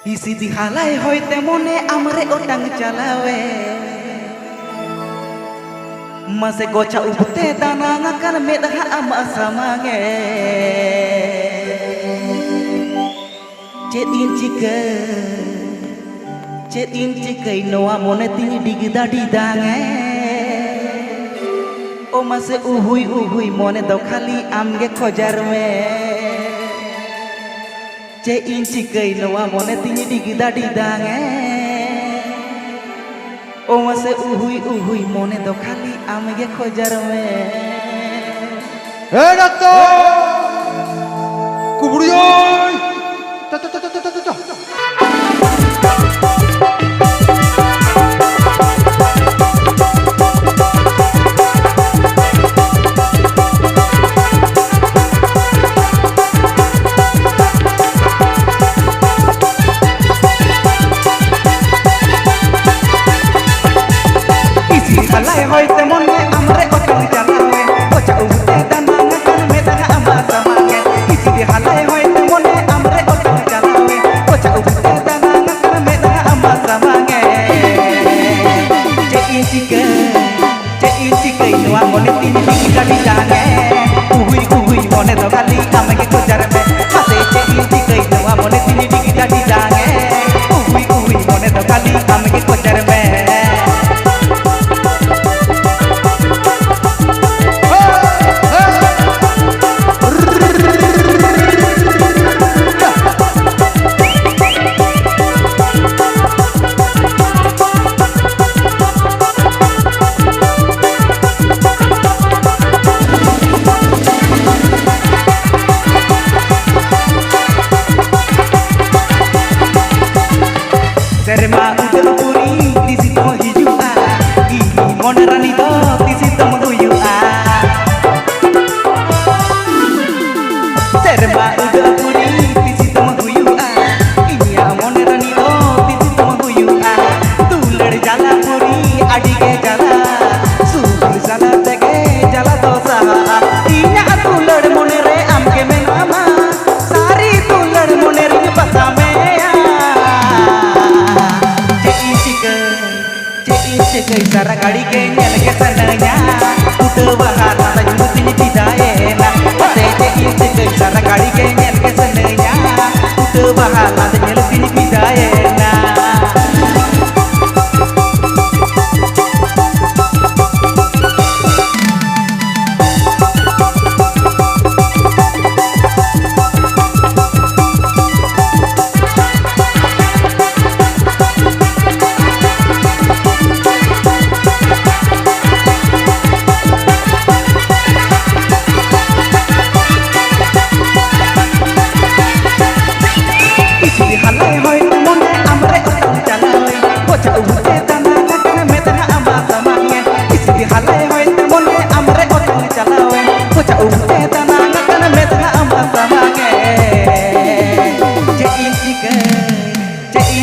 Isi dihalai hoi temone amre otang chalawe Mase gocha ubte dananga kan medha ama samange Cedin cikai noa mone tini digida didange O mase uhui mone do khali amge khojar me Cedin cikai noa mone tini digida didange O mase uhui mone do khali amge khojar me Hey Dato Kubriyoy Halai hoi temone amre otang chalawe Gocha ubte dananga kan medha ama samange Isi di halai hoi temone amre otang chalawe Gocha ubte dananga kan medha ama samange Cein cikai noa mone tini digida didange Uhui mone do kali amge kojar me Mase cein cikai noa mone tini digida didange Uhui mone do kali amge kojar me Serma udah puri di situ hijua, ini moneran itu di situ menuyua. Serma udah puri di situ menuyua, ini ya moneran itu di situ menuyua. Tular jala puri adige jala, subur jala tege jala dosa. Inya tular monere amke menama, sari tular monere pasame. Cikai sara gadi ke nyel ke sananya Udah bahar mata nyutin didaena Mate cikai sara gadi ke nyel ke sananya Udah bahar mata nyutin didaena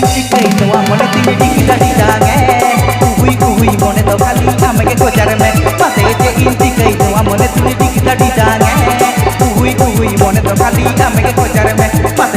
Cikai noa mone tini digida didange Uhui mone do kali amge kojar me Mase cein cikai noa mone tini digida didange Uhui mone do kali amge kojar me Mase